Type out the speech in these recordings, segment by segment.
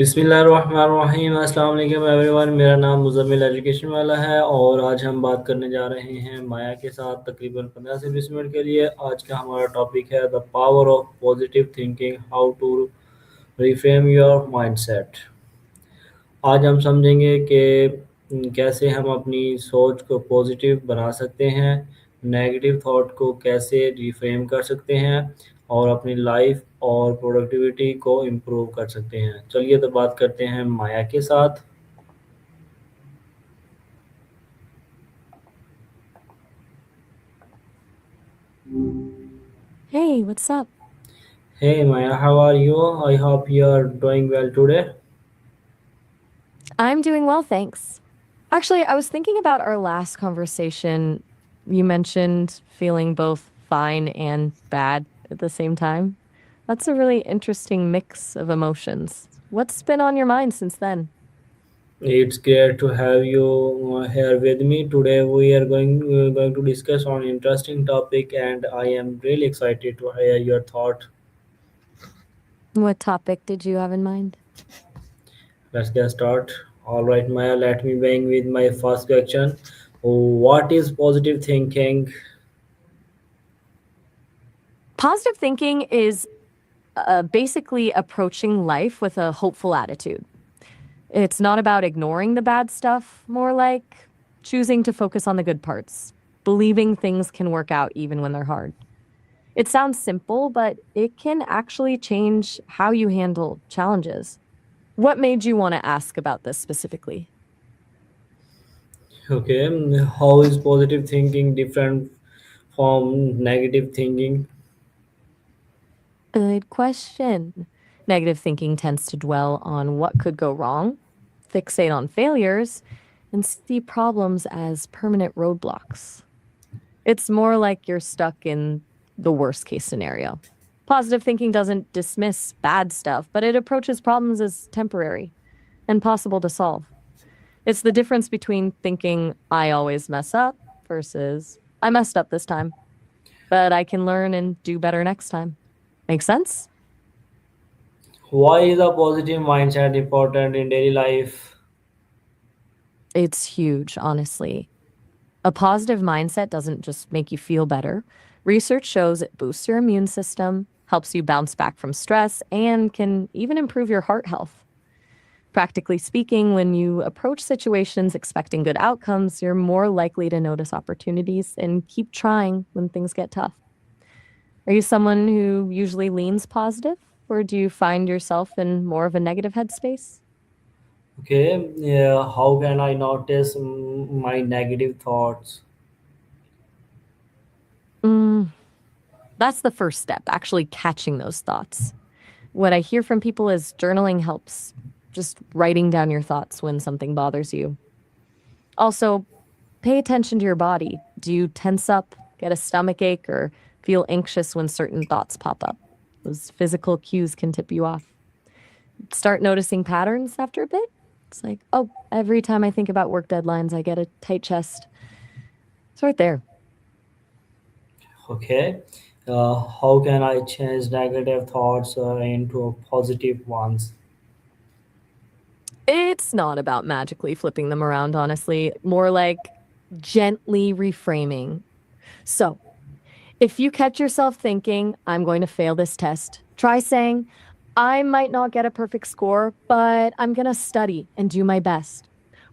बिस्मिल्लाहिर्रहमानिर्रहीम अस्सलाम वालेकुम एवरीवन। मेरा नाम मुज़म्मिल एजुकेशन वाला है और आज हम बात करने जा रहे हैं माया के साथ तकरीबन 15 से 20 मिनट के लिए। आज का हमारा टॉपिक है the power of positive thinking, how to reframe your mindset. आज हम समझेंगे कि कैसे हम अपनी सोच को पॉजिटिव बना सकते हैं, नेगेटिव थॉट को कैसे रिफ्रेम कर सकते हैं और अपनी लाइफ और प्रोडक्टिविटी को इम्प्रूव कर सकते हैं। चलिए तो बात करते हैं माया के साथ। Hey, what's up? Hey Maya, how are you? I hope you are doing well today. I'm doing well, thanks. Actually, I was thinking about our last conversation. You mentioned feeling both fine and bad at the same time. That's a really interesting mix of emotions. What's been on your mind since then? It's great to have you here with me today. We are going to discuss on interesting topic, and I am really excited to hear your thought. What topic did you have in mind? Let's get started. All right, Maya, let me begin with my first question. What is positive thinking? Positive thinking is basically approaching life with a hopeful attitude. It's not about ignoring the bad stuff, more like choosing to focus on the good parts, believing things can work out even when they're hard. It sounds simple, but it can actually change how you handle challenges. What made you want to ask about this specifically? Okay, how is positive thinking different from negative thinking? Good question. Negative thinking tends to dwell on what could go wrong, fixate on failures, and see problems as permanent roadblocks. It's more like you're stuck in the worst case scenario. Positive thinking doesn't dismiss bad stuff, but it approaches problems as temporary and possible to solve. It's the difference between thinking I always mess up versus I messed up this time, but I can learn and do better next time. Make sense? Why is a positive mindset important in daily life? It's huge, honestly. A positive mindset doesn't just make you feel better. Research shows it boosts your immune system, helps you bounce back from stress, and can even improve your heart health. Practically speaking, when you approach situations expecting good outcomes, you're more likely to notice opportunities and keep trying when things get tough. Are you someone who usually leans positive, or do you find yourself in more of a negative headspace? Okay, yeah, how can I notice my negative thoughts? Mm, that's the first step, actually catching those thoughts. What I hear from people is journaling helps, just writing down your thoughts when something bothers you. Also, pay attention to your body. Do you tense up, get a stomach ache, or feel anxious when certain thoughts pop up? Those physical cues can tip you off. Start noticing patterns after a bit. It's like, oh, every time I think about work deadlines, I get a tight chest. It's right there. Okay, how can I change negative thoughts into positive ones? It's not about magically flipping them around, honestly, more like gently reframing. So, if you catch yourself thinking, I'm going to fail this test, try saying, I might not get a perfect score, but I'm going to study and do my best.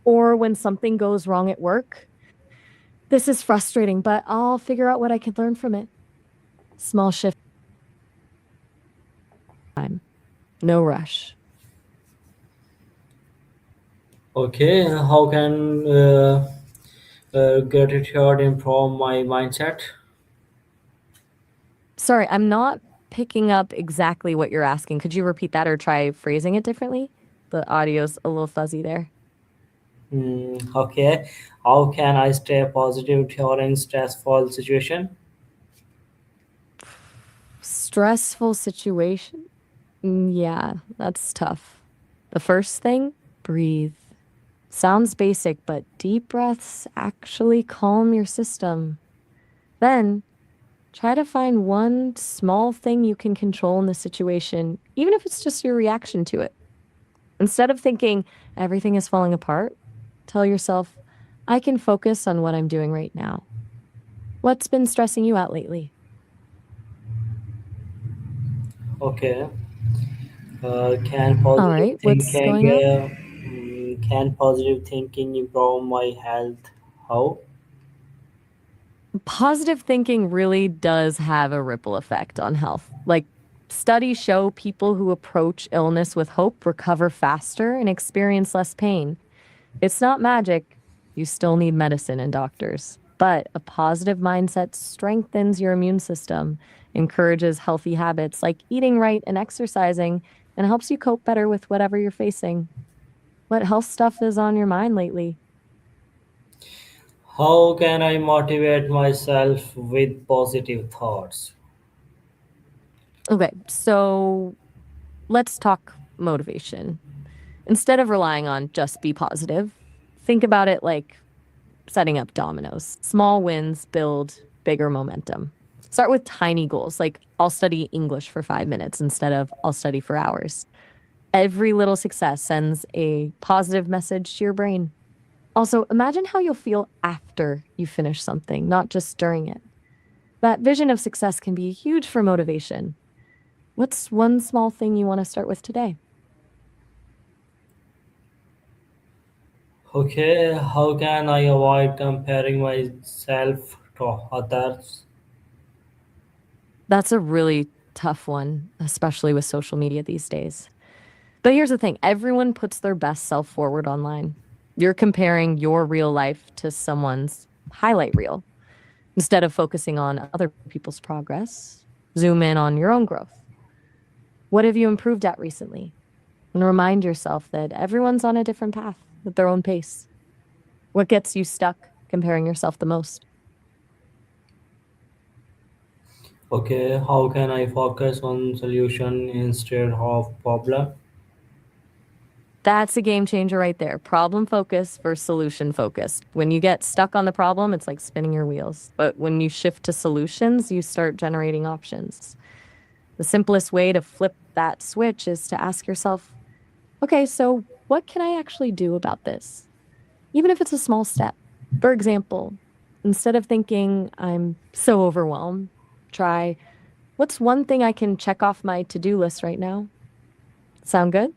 Or when something goes wrong at work, this is frustrating, but I'll figure out what I can learn from it. Small shift time, no rush. Okay, how can gratitude improve my mindset? Sorry, I'm not picking up exactly what you're asking. Could you repeat that or try phrasing it differently? The audio's a little fuzzy there. Okay, how can I stay positive during stressful situation? Stressful situation? Yeah, that's tough. The first thing, breathe. Sounds basic, but deep breaths actually calm your system. Then, try to find one small thing you can control in the situation, even if it's just your reaction to it. Instead of thinking everything is falling apart, tell yourself, I can focus on what I'm doing right now. What's been stressing you out lately? Okay. Can All positive right, what's thinking going on? can positive thinking improve my health? How? Positive thinking really does have a ripple effect on health. Like, studies show people who approach illness with hope recover faster and experience less pain. It's not magic. You still need medicine and doctors. But a positive mindset strengthens your immune system, encourages healthy habits like eating right and exercising, and helps you cope better with whatever you're facing. What health stuff is on your mind lately? How can I motivate myself with positive thoughts? Okay, so let's talk motivation. Instead of relying on just be positive, think about it like setting up dominoes. Small wins build bigger momentum. Start with tiny goals, like I'll study English for 5 minutes instead of I'll study for hours. Every little success sends a positive message to your brain. Also, imagine how you'll feel after you finish something, not just during it. That vision of success can be huge for motivation. What's one small thing you want to start with today? Okay, how can I avoid comparing myself to others? That's a really tough one, especially with social media these days. But here's the thing, everyone puts their best self forward online. You're comparing your real life to someone's highlight reel. Instead of focusing on other people's progress, zoom in on your own growth. What have you improved at recently? And remind yourself that everyone's on a different path at their own pace. What gets you stuck comparing yourself the most? Okay, how can I focus on solution instead of problem? That's a game changer right there. Problem focus versus solution focused. When you get stuck on the problem, it's like spinning your wheels. But when you shift to solutions, you start generating options. The simplest way to flip that switch is to ask yourself, okay, so what can I actually do about this? Even if it's a small step. For example, instead of thinking, I'm so overwhelmed, try, what's one thing I can check off my to do list right now? Sound good?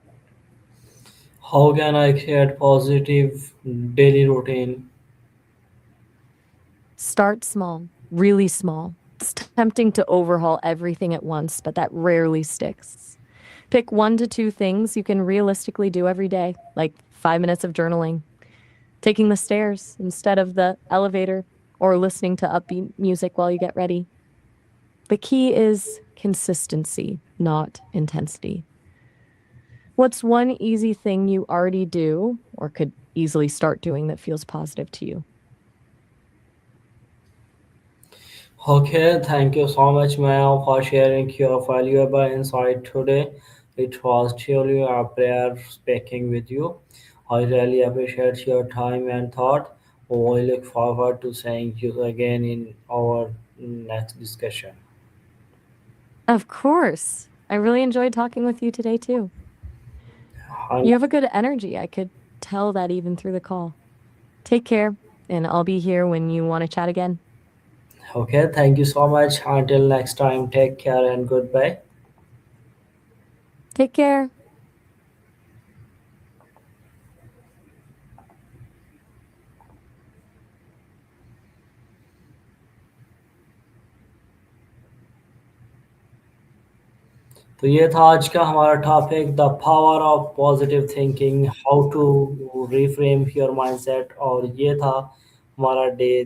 How can I create positive daily routine? Start small, really small. It's tempting to overhaul everything at once, but that rarely sticks. Pick 1 to 2 things you can realistically do every day, like 5 minutes of journaling, taking the stairs instead of the elevator, or listening to upbeat music while you get ready. The key is consistency, not intensity. What's one easy thing you already do or could easily start doing that feels positive to you? Okay, thank you so much, Maya, for sharing your valuable insight today. It was truly a pleasure speaking with you. I really appreciate your time and thought. We look forward to seeing you again in our next discussion. Of course. I really enjoyed talking with you today, too. And You have a good energy. I could tell that even through the call. Take care, and I'll be here when you want to chat again. okay, thank you so much. Until next time, take care and goodbye. Take care. तो ये था आज का हमारा topic the power of positive thinking how to reframe your mindset और ये था हमारा डे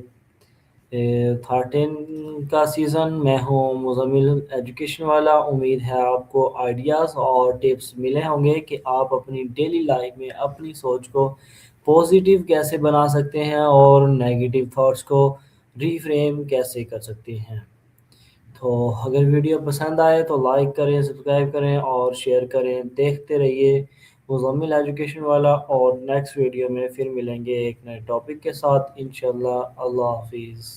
13 का सीज़न मैं हूँ मुजम्मिल एजुकेशन वाला उम्मीद है आपको आइडियाज़ और टिप्स मिले होंगे कि आप अपनी डेली लाइफ में अपनी सोच को पॉजिटिव कैसे बना सकते हैं और नेगेटिव थॉट्स को रिफ्रेम कैसे कर सकते हैं तो अगर वीडियो पसंद आए तो लाइक करें, सब्सक्राइब करें और शेयर करें। देखते रहिए मुज़म्मिल एजुकेशन वाला और नेक्स्ट वीडियो में फिर मिलेंगे एक नए टॉपिक के साथ इंशाल्लाह। अल्लाह हाफ़िज़।